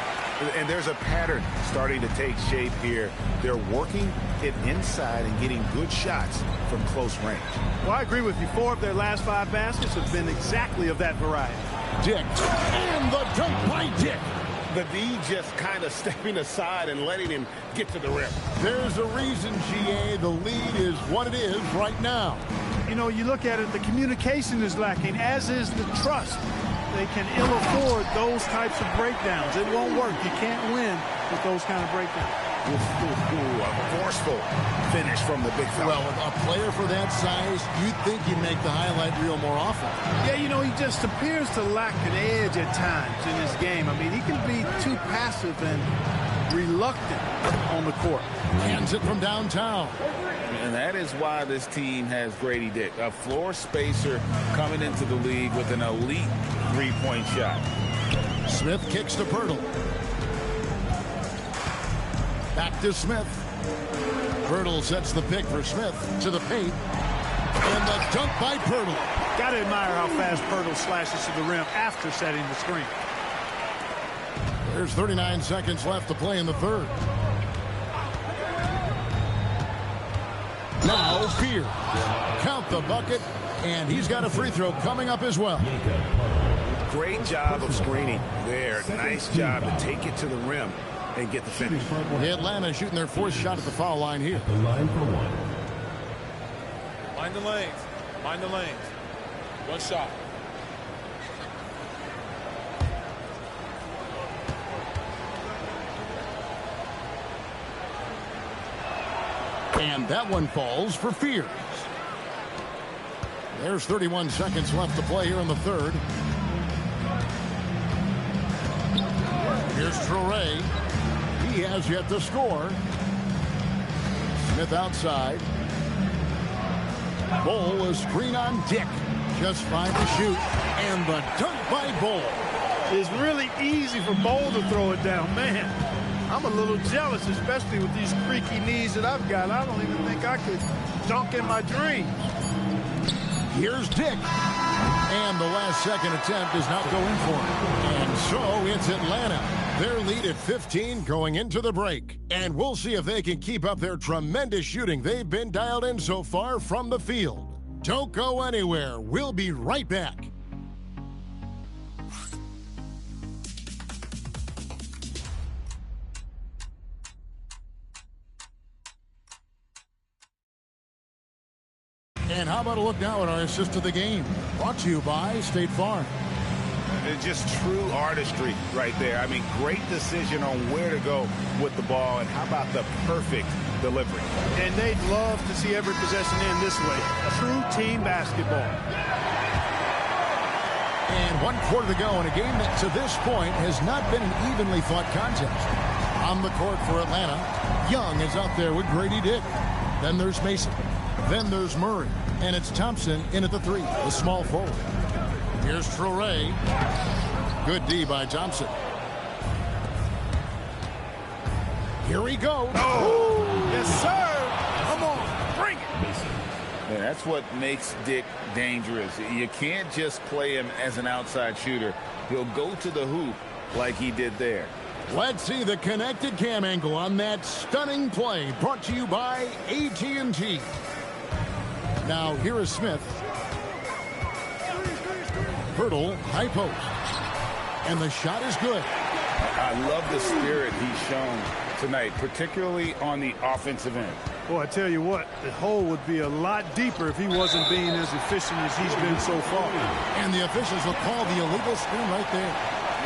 And there's a pattern starting to take shape here. They're working it inside and getting good shots from close range. Well, I agree with you. 4 of their last 5 baskets have been exactly of that variety. Dick. And the dunk by Dick. The D just kind of stepping aside and letting him get to the rim. There's a reason, GA, the lead is what it is right now. You know, you look at it, the communication is lacking, as is the trust. They can ill afford those types of breakdowns. It won't work. You can't win with those kind of breakdowns. A forceful finish from the big fella. Well, with a player for that size, you'd think he'd make the highlight reel more often. Yeah, you know, he just appears to lack an edge at times in his game. I mean, he can be too passive and reluctant on the court. Hands it from downtown. And that is why this team has Grady Dick, a floor spacer coming into the league with an elite three-point shot. Smith kicks to Pirtle. Back to Smith. Pirtle sets the pick for Smith to the paint. And the dunk by Pirtle. Got to admire how fast Pirtle slashes to the rim after setting the screen. There's 39 seconds left to play in the third. Now Fear. Count the bucket, and he's got a free throw coming up as well. Great job of screening there. Nice job to take it to the rim and get the finish. Atlanta shooting their 4th shot at the foul line here. The line for 1. Mind the lanes. Mind the lanes. 1 shot. And that one falls for Fears. There's 31 seconds left to play here in the third. Here's Traoré. He has yet to score. Smith outside. Bol, a screen on Dick. Just 5 to shoot. And the dunk by Bol. It's really easy for Bol to throw it down. Man, I'm a little jealous, especially with these creaky knees that I've got. I don't even think I could dunk in my dreams. Here's Dick. And the last second attempt does not go in for him. And so it's Atlanta. Their lead at 15 going into the break. And we'll see if they can keep up their tremendous shooting they've been dialed in so far from the field. Don't go anywhere. We'll be right back. And how about a look now at our assist of the game? Brought to you by State Farm. It's just true artistry right there. I mean, great decision on where to go with the ball, and how about the perfect delivery. And they'd love to see every possession end this way. True team basketball. And 1 quarter to go in a game that to this point has not been an evenly fought contest. On the court for Atlanta, Young is out there with Grady Dick. Then there's Mason. Then there's Murray. And it's Thompson in at the 3, the small forward. Here's Traoré. Good D by Thompson. Here we go. Oh, yes, sir. Come on, bring it. Yeah, that's what makes Dick dangerous. You can't just play him as an outside shooter. He'll go to the hoop like he did there. Let's see the connected cam angle on that stunning play brought to you by AT&T. Now here is Smith. Hurdle, high post. And the shot is good. I love the spirit he's shown tonight, particularly on the offensive end. Boy, I tell you what, the hole would be a lot deeper if he wasn't being as efficient as he's been so far. And the officials will call the illegal screen right there.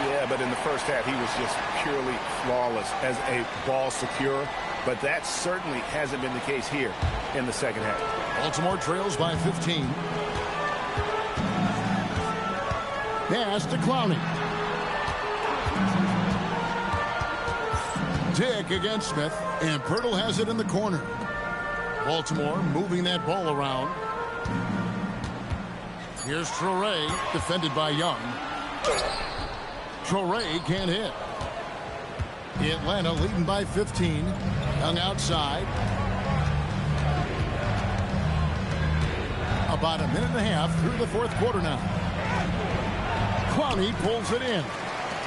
Yeah, but in the first half, he was just purely flawless as a ball secure. But that certainly hasn't been the case here in the second half. Baltimore trails by 15. Pass to Clowney. Dick against Smith, and Pirtle has it in the corner. Baltimore moving that ball around. Here's Traore, defended by Young. Traore can't hit. Atlanta leading by 15. Young outside. About a minute and a half through the fourth quarter now. Clowney pulls it in.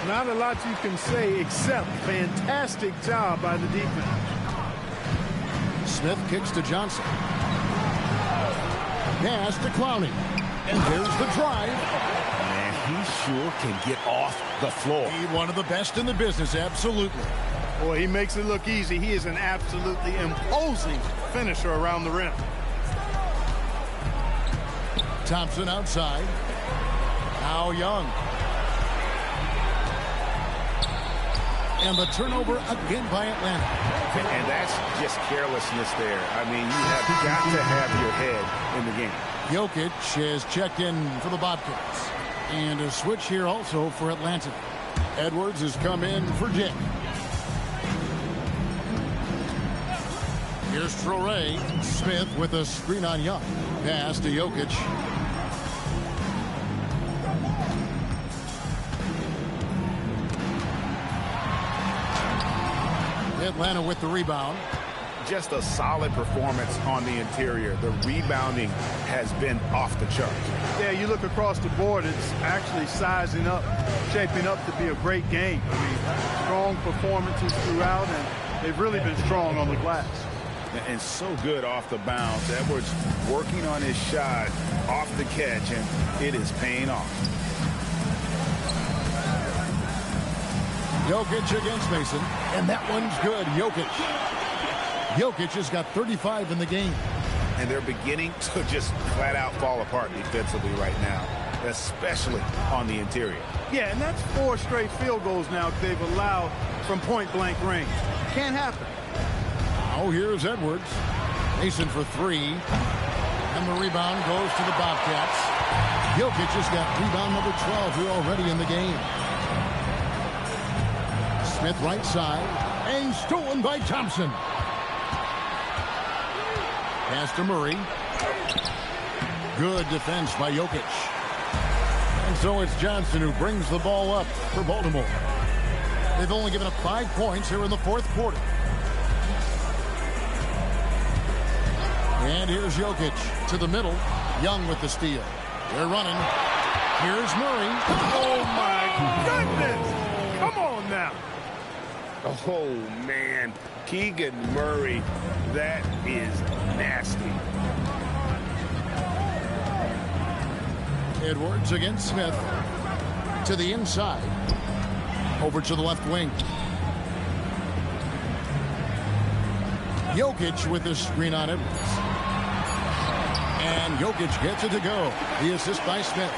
Not a lot you can say except fantastic job by the defense. Smith kicks to Johnson. Pass to Clowney. And there's the drive. Man, he sure can get off the floor. He's one of the best in the business, absolutely. Boy, he makes it look easy. He is an absolutely imposing finisher around the rim. Thompson outside. Now Young. And the turnover again by Atlanta. And that's just carelessness there. I mean, you have got to have your head in the game. Jokic has checked in for the Bobcats. And a switch here also for Atlanta. Edwards has come in for Dick. Here's Traore. Smith with a screen on Young. Pass to Jokic. Atlanta with the rebound. Just a solid performance on the interior. The rebounding has been off the charts. Yeah, you look across the board, it's actually sizing up, shaping up to be a great game. I mean, strong performances throughout, and they've really been strong on the glass. And so good off the bounce. Edwards working on his shot off the catch, and it is paying off. Jokic against Mason, and that one's good. Jokic has got 35 in the game. And they're beginning to just flat out fall apart defensively right now, especially on the interior. Yeah, and that's 4 straight field goals now they've allowed from point-blank range. Can't happen. Oh, here's Edwards. Mason for 3. And the rebound goes to the Bobcats. Jokic has got rebound number 12 here already in the game. Smith right side, and stolen by Thompson. Pass to Murray. Good defense by Jokic. And so it's Johnson who brings the ball up for Baltimore. They've only given up 5 points here in the fourth quarter. And here's Jokic to the middle. Young with the steal. They're running. Here's Murray. Oh, my goodness. Come on now. Oh, man. Keegan Murray, that is nasty. Edwards against Smith. To the inside. Over to the left wing. Jokic with the screen on Edwards. And Jokic gets it to go. The assist by Smith.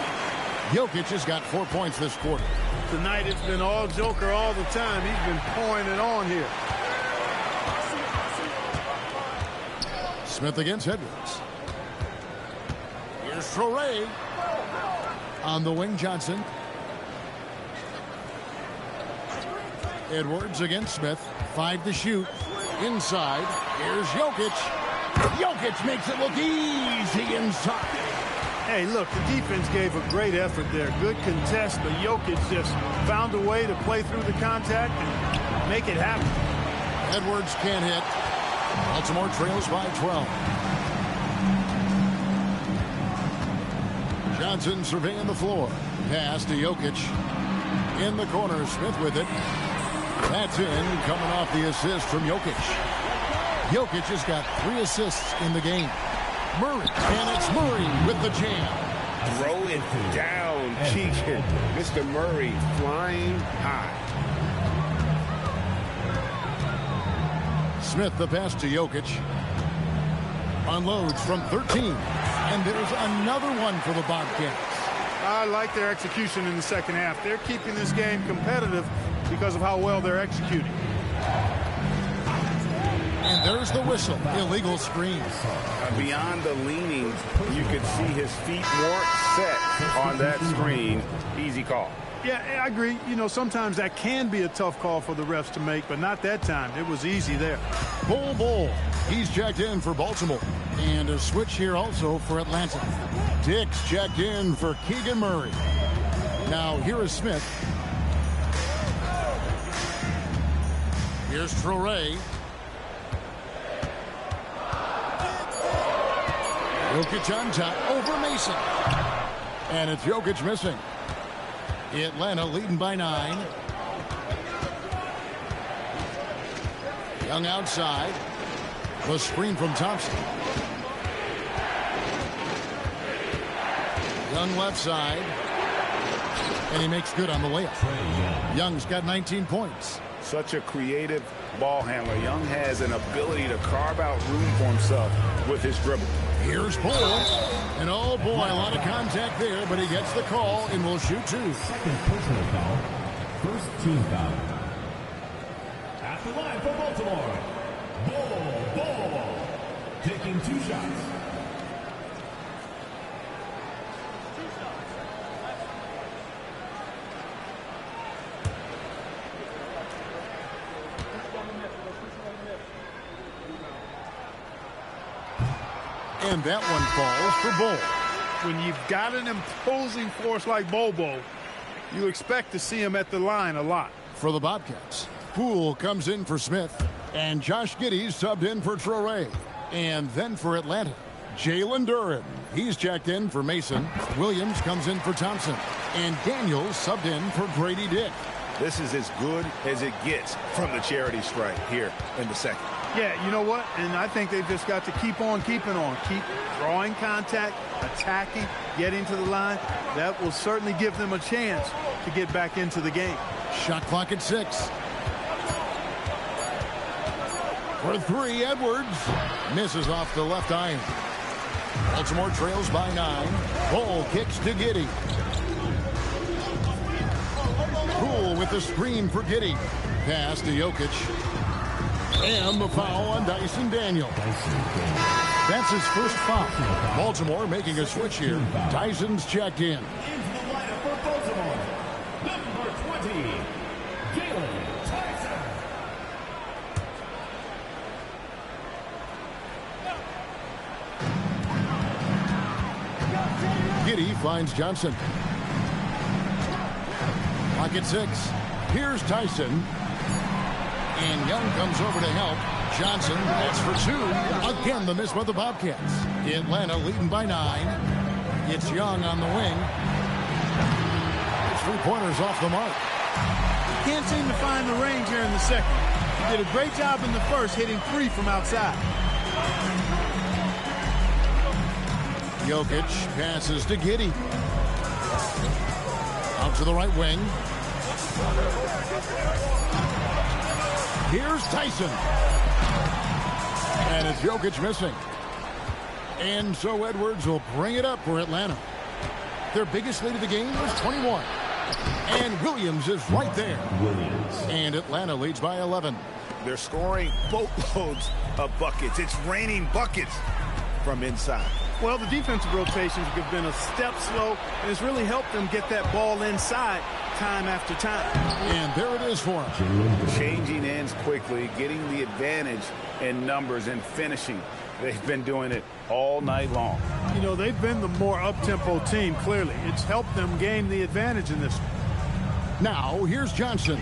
Jokic has got 4 points this quarter. Tonight it's been all Joker all the time. He's been pouring it on here. Smith against Edwards. Here's Traore. On the wing, Johnson. Edwards against Smith. 5 to shoot. Inside. Here's Jokic. Jokic makes it look easy inside. Hey, look, the defense gave a great effort there. Good contest, but Jokic just found a way to play through the contact and make it happen. Edwards can't hit. Baltimore trails by 12. Johnson surveying the floor. Pass to Jokic. In the corner, Smith with it. That's in, coming off the assist from Jokic. Jokic has got 3 assists in the game. Murray, and it's Murray with the jam. Throw it down, Keegan. Mr. Murray flying high. Smith the pass to Jokic. Unloads from 13. And there's another one for the Bobcats. I like their execution in the second half. They're keeping this game competitive because of how well they're executing. And there's the whistle. Illegal screen. Beyond the leaning, you could see his feet weren't set on that screen. Easy call. Yeah, I agree. You know, sometimes that can be a tough call for the refs to make, but not that time. It was easy there. Bull. He's checked in for Baltimore. And a switch here also for Atlanta. Dix checked in for Keegan Murray. Now here is Smith. Here's Traore. Jokic on top over Mason. And it's Jokic missing. Atlanta leading by 9. Young outside. The screen from Thompson. Young left side. And he makes good on the layup. Young's got 19 points. Such a creative ball handler. Young has an ability to carve out room for himself with his dribble. Here's Poole. And oh boy, a lot of contact there, but he gets the call and will shoot 2. Second personal foul. First team foul. At the line for Baltimore. Ball. Taking 2 shots. And that one falls for Bull. When you've got an imposing force like Bobo, you expect to see him at the line a lot. For the Bobcats, Poole comes in for Smith. And Josh Giddey subbed in for Traore. And then for Atlanta, Jalen Duren. He's checked in for Mason. Williams comes in for Thompson. And Daniels subbed in for Grady Dick. This is as good as it gets from the charity stripe here in the second. Yeah, you know what? And I think they've just got to keep on keeping on. Keep drawing contact, attacking, getting to the line. That will certainly give them a chance to get back into the game. Shot clock at 6. For 3, Edwards. Misses off the left iron. Baltimore trails by 9. Bull kicks to Giddey. Poole with the screen for Giddey. Pass to Jokic. And the foul on Dyson Daniel. That's his first foul. Baltimore making a switch here. Dyson's checked in. Into the lineup for Baltimore. Number 20, Jalen Tyson. Giddey finds Johnson. Pocket 6. Here's Tyson. And Young comes over to help. Johnson, that's for 2. Again, the miss by the Bobcats. Atlanta leading by 9. It's Young on the wing. 3-pointers off the mark. Can't seem to find the range here in the second. He did a great job in the first, hitting 3 from outside. Jokic passes to Giddey. Out to the right wing. Here's Tyson. And it's Jokic missing. And so Edwards will bring it up for Atlanta. Their biggest lead of the game was 21. And Williams is right there. And Atlanta leads by 11. They're scoring boatloads of buckets. It's raining buckets from inside. Well, the defensive rotations have been a step slow, and it's really helped them get that ball inside time after time. And there it is for him. Changing ends quickly, getting the advantage in numbers and finishing. They've been doing it all night long. You know, they've been the more up-tempo team, clearly. It's helped them gain the advantage in this one. Now, here's Johnson.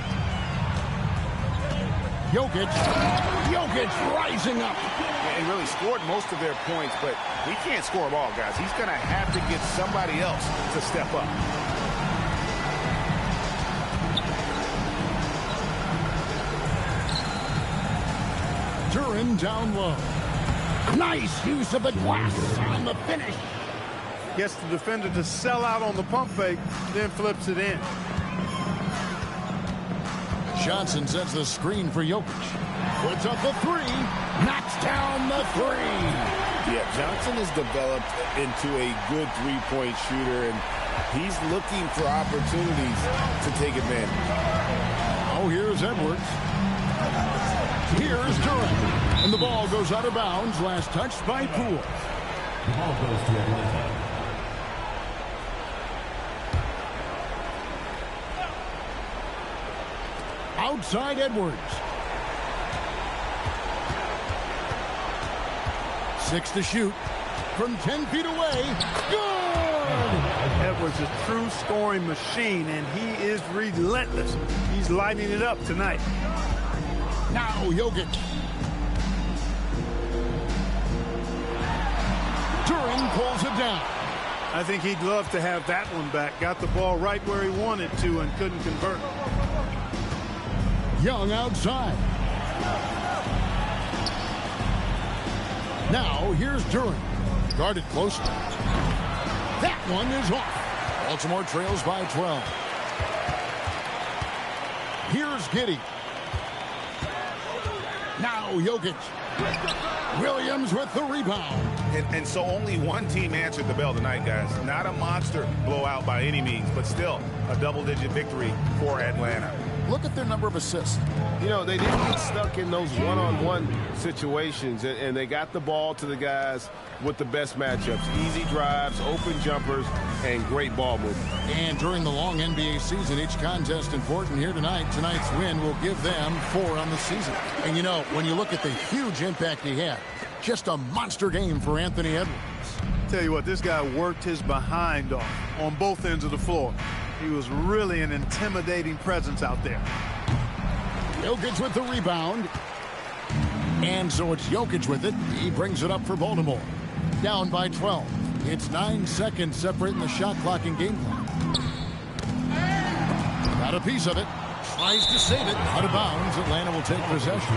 Jokic rising up. He really scored most of their points, but he can't score them all, guys. He's going to have to get somebody else to step up. Duran down low. Nice use of the glass on the finish. Gets the defender to sell out on the pump fake, then flips it in. Johnson sets the screen for Jokic. Puts up the three. Knocks down the three. Yeah, Johnson has developed into a good three-point shooter, and he's looking for opportunities to take advantage. Oh, here's Edwards. Here's Durant. And the ball goes out of bounds. Last touched by Poole. The ball goes to Atlanta. Outside Edwards. 6 to shoot. From 10 feet away. Good! Edwards is a true scoring machine, and he is relentless. He's lighting it up tonight. Now Jokic. Duran pulls it down. I think he'd love to have that one back. Got the ball right where he wanted to and couldn't convert. Young outside. Now here's Duran. Guarded closely. That one is off. Baltimore trails by 12. Here's Giddey. Now Jokic. Williams with the rebound. And so only one team answered the bell tonight, guys. Not a monster blowout by any means, but still a double-digit victory for Atlanta. Look at their number of assists. You know, they didn't get stuck in those one-on-one situations, and they got the ball to the guys with the best matchups. Easy drives, open jumpers, and great ball movement. And during the long NBA season, each contest important here tonight. Tonight's win will give them 4 on the season. And, you know, when you look at the huge impact he had, just a monster game for Anthony Edwards. Tell you what, this guy worked his behind off on both ends of the floor. He was really an intimidating presence out there. Jokic with the rebound. And so it's Jokic with it. He brings it up for Baltimore. Down by 12. It's 9 seconds separating the shot clock and game clock. Got a piece of it. Tries to save it. Out of bounds. Atlanta will take possession.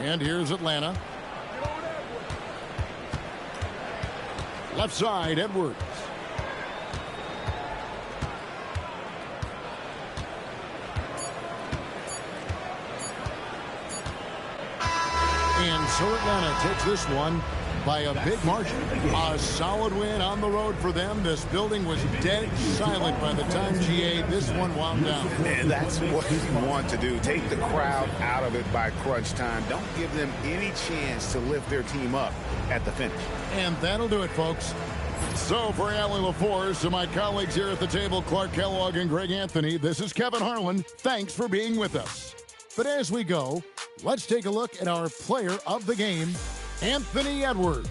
And here's Atlanta. Left side, Edwards. And so Atlanta takes this one by a big margin. A solid win on the road for them. This building was dead silent by the time GA this one wound down. And that's what you want to do. Take the crowd out of it by crunch time. Don't give them any chance to lift their team up at the finish. And that'll do it, folks. So for Allie LaForce and my colleagues here at the table, Clark Kellogg and Greg Anthony, this is Kevin Harlan. Thanks for being with us. But as we go, let's take a look at our player of the game, Anthony Edwards.